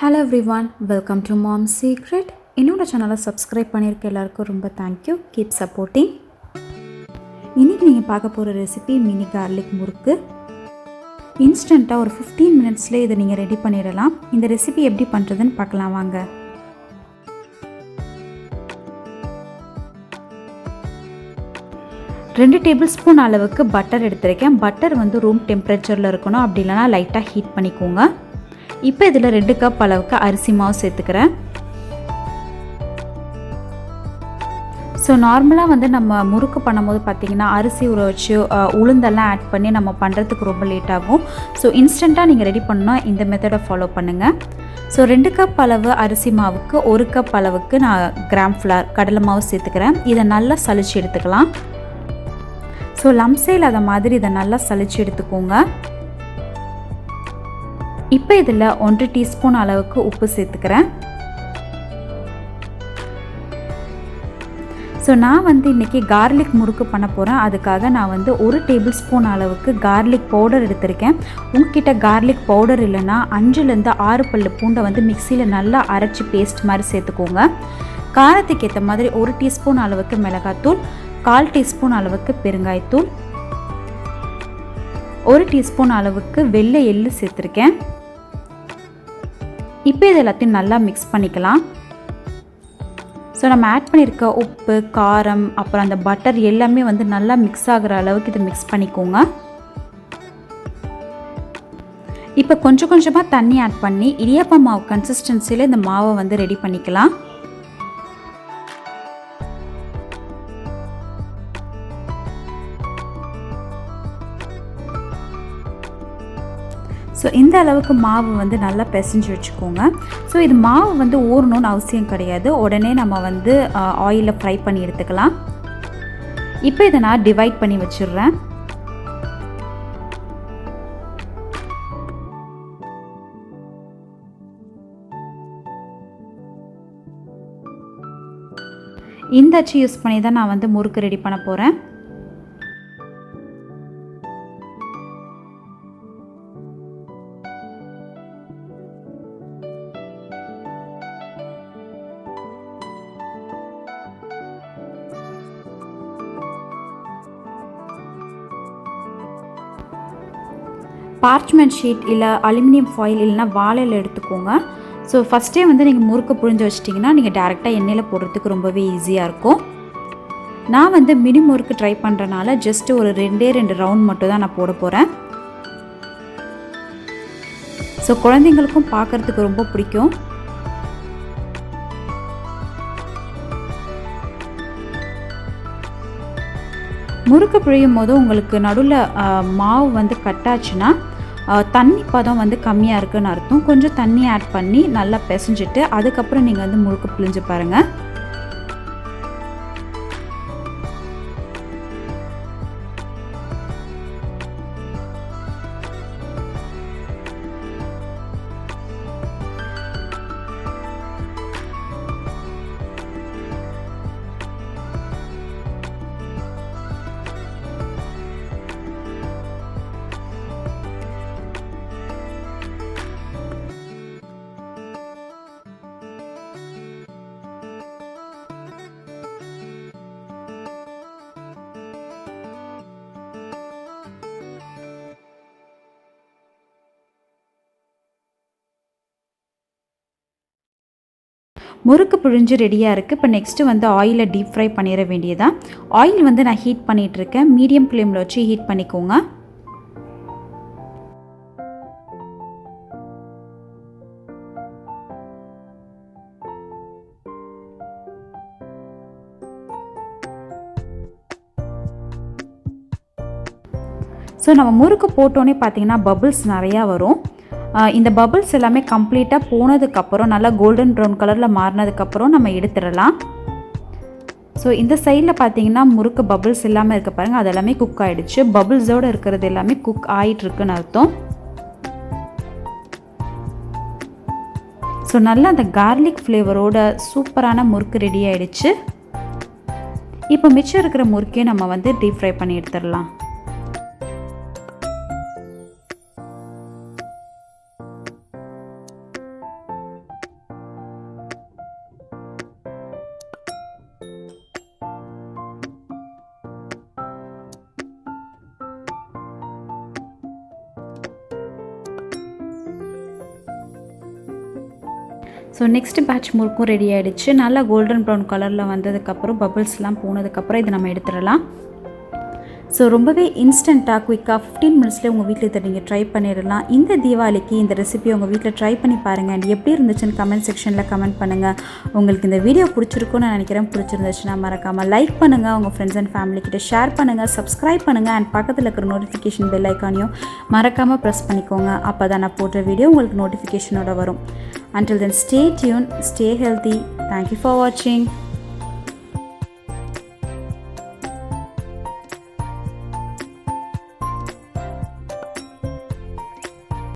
Hello everyone, welcome to Mom's Secret. என்னோட சேனலை subscribe பண்ணியிருக்க எல்லாருக்கும் ரொம்ப தேங்க்யூ. Keep supporting. இன்றைக்கி நீங்கள் பார்க்க போகிற ரெசிபி மினி கார்லிக் முறுக்கு. இன்ஸ்டண்ட்டாக ஒரு 15 மினிட்ஸில் இதை நீங்கள் ரெடி பண்ணிடலாம். இந்த ரெசிபி எப்படி பண்ணுறதுன்னு பார்க்கலாம் வாங்க. ரெண்டு டேபிள் ஸ்பூன் அளவுக்கு பட்டர் எடுத்திருக்கேன். பட்டர் வந்து ரூம் டெம்பரேச்சரில் இருக்கணும், அப்படி இல்லைனா லைட்டாக ஹீட் பண்ணிக்கோங்க. இப்போ இதில் 2 கப் அளவுக்கு அரிசி மாவு சேர்த்துக்கிறேன். ஸோ நார்மலாக வந்து நம்ம முறுக்கு பண்ணும்போது பார்த்திங்கன்னா அரிசி ஊற வச்சு உளுந்தெல்லாம் ஆட் பண்ணி நம்ம பண்ணுறதுக்கு ரொம்ப லேட் ஆகும். ஸோ இன்ஸ்டண்ட்டாக நீங்கள் ரெடி பண்ணால் இந்த மெத்தடை ஃபாலோ பண்ணுங்கள். ஸோ 2 கப் அளவு அரிசி மாவுக்கு 1 கப் அளவுக்கு நான் கிராம் ஃப்ளார் கடலை மாவு சேர்த்துக்கிறேன். இதை நல்லா சலிச்சு எடுத்துக்கலாம். ஸோ லம்ஸே இல்லாத மாதிரி இதை நல்லா சலிச்சு எடுத்துக்கோங்க. இப்போ இதில் 1 டீஸ்பூன் அளவுக்கு உப்பு சேர்த்துக்கிறேன். ஸோ நான் வந்து இன்றைக்கி கார்லிக் முறுக்கு பண்ண போகிறேன். அதுக்காக நான் வந்து 1 டேபிள் ஸ்பூன் அளவுக்கு கார்லிக் பவுடர் எடுத்திருக்கேன். உங்ககிட்ட கார்லிக் பவுடர் இல்லைன்னா 5லேருந்து 6 பல்லு பூண்டை வந்து மிக்சியில் நல்லா அரைச்சி பேஸ்ட் மாதிரி சேர்த்துக்கோங்க. காரத்துக்கு ஏற்ற மாதிரி 1 டீஸ்பூன் அளவுக்கு மிளகாத்தூள், 1/4 டீஸ்பூன் அளவுக்கு பெருங்காயத்தூள், 1 டீஸ்பூன் அளவுக்கு வெள்ளை எள்ளு சேர்த்துருக்கேன். இப்போ இது எல்லாத்தையும் நல்லா மிக்ஸ் பண்ணிக்கலாம். ஸோ நம்ம ஆட் பண்ணியிருக்க உப்பு, காரம், அப்புறம் அந்த பட்டர் எல்லாமே வந்து நல்லா மிக்ஸ் ஆகிற அளவுக்கு இதை மிக்ஸ் பண்ணிக்கோங்க. இப்போ கொஞ்சம் கொஞ்சமாக தண்ணி ஆட் பண்ணி இடியாப்பம் மாவு கன்சிஸ்டன்சியில் இந்த மாவை வந்து ரெடி பண்ணிக்கலாம். ஸோ இந்த அளவுக்கு மாவு வந்து நல்லா பிசைஞ்சு வச்சுக்கோங்க. ஸோ இது மாவு வந்து ஊறணும்னு அவசியம் கிடையாது. உடனே நம்ம வந்து ஆயிலில் ஃப்ரை பண்ணி எடுத்துக்கலாம். இப்போ இதை நான் டிவைட் பண்ணி வச்சிடுறேன். இந்த அச்சு யூஸ் பண்ணி தான் நான் வந்து முறுக்கு ரெடி பண்ண போகிறேன். பார்ச்மெண்ட் ஷீட் இல்லை அலுமினியம் ஃபாயில் இல்லைனா வாழையில் எடுத்துக்கோங்க. ஸோ ஃபஸ்ட்டே வந்து நீங்கள் முறுக்கு புழிஞ்சு வச்சிட்டிங்கன்னா நீங்கள் டேரெக்டாக எண்ணெயில் போடுறதுக்கு ரொம்பவே ஈஸியாக இருக்கும். நான் வந்து மினி முறுக்கு ட்ரை பண்ணுறனால ஜஸ்ட்டு ஒரு 2 ரவுண்ட் மட்டும் தான் நான் போட போகிறேன். ஸோ குழந்தைங்களுக்கும் பார்க்குறதுக்கு ரொம்ப பிடிக்கும். முறுக்கு பிழியும் போது உங்களுக்கு நடுவில் மாவு வந்து கட்டாச்சுன்னா தண்ணி பதம் வந்து கம்மியாக இருக்குன்னு அர்த்தம். கொஞ்சம் தண்ணி ஆட் பண்ணி நல்லா பிசைஞ்சிட்டு அதுக்கப்புறம் நீங்கள் வந்து முறுக்கு பிழிஞ்சு பாருங்கள். முறுக்கு பிழிஞ்சு ரெடியாக இருக்குது. இப்போ நெக்ஸ்ட்டு வந்து ஆயிலில் டீப் ஃப்ரை பண்ணிட வேண்டியதான். ஆயில் வந்து நான் ஹீட் பண்ணிகிட்ருக்கேன். மீடியம் ஃப்ளேமில் வச்சு ஹீட் பண்ணிக்கோங்க. ஸோ நம்ம முறுக்கு போட்டோன்னே பார்த்திங்கன்னா பபிள்ஸ் நிறையா வரும். இந்த பபிள்ஸ் எல்லாமே கம்ப்ளீட்டாக போனதுக்கப்புறம் நல்லா கோல்டன் ப்ரௌன் கலரில் மாறினதுக்கப்புறம் நம்ம எடுத்துடலாம். ஸோ இந்த சைடில் பார்த்தீங்கன்னா முறுக்கு பபிள்ஸ் எல்லாமே இருக்க பாருங்கள், அது எல்லாமே குக் ஆகிடுச்சு. பபிள்ஸோடு இருக்கிறது எல்லாமே குக் ஆகிட்டுருக்குன்னு அர்த்தம். ஸோ நல்லா அந்த கார்லிக் ஃப்ளேவரோட சூப்பரான முறுக்கு ரெடி ஆகிடுச்சு. இப்போ மிச்சம் இருக்கிற முறுக்கையும் நம்ம வந்து டீப் ஃப்ரை பண்ணி எடுத்துடலாம். ஸோ நெக்ஸ்ட் பேட்ச் முறுக்கும் ரெடி ஆகிடுச்சு. நல்லா கோல்டன் ப்ரௌன் கலரில் வந்ததுக்கப்புறம் பபிள்ஸ்லாம் போனதுக்கப்புறம் இதை நம்ம எடுத்துடலாம். ஸோ ரொம்பவே இன்ஸ்டண்ட்டாக குயிக்காக 15 மினிட்ஸ்லேயே உங்கள் வீட்டில் இதை நீங்கள் ட்ரை பண்ணிடலாம். இந்த தீபாவளிக்கு இந்த ரெசிபியை உங்கள் வீட்டில் ட்ரை பண்ணி பாருங்கள். அண்ட் எப்படி இருந்துச்சுன்னு கமெண்ட் செக்ஷனில் கமெண்ட் பண்ணுங்கள். உங்களுக்கு இந்த வீடியோ பிடிச்சிருக்குன்னு நான் நினைக்கிறேன். பிடிச்சிருந்துச்சுன்னா மறக்காமல் லைக் பண்ணுங்கள், உங்கள் ஃப்ரெண்ட்ஸ் அண்ட் ஃபேமிலி கிட்ட ஷேர் பண்ணுங்கள், சப்ஸ்கிரைப் பண்ணுங்கள். அண்ட் பக்கத்தில் இருக்கிற நோட்டிஃபிகேஷன் பெல் ஐக்கானையும் மறக்காமல் ப்ரெஸ் பண்ணிக்கோங்க. அப்போ தான் நான் போடுற வீடியோ உங்களுக்கு நோட்டிஃபிகேஷனோட வரும். Until then, stay tuned, stay healthy. Thank you for watching.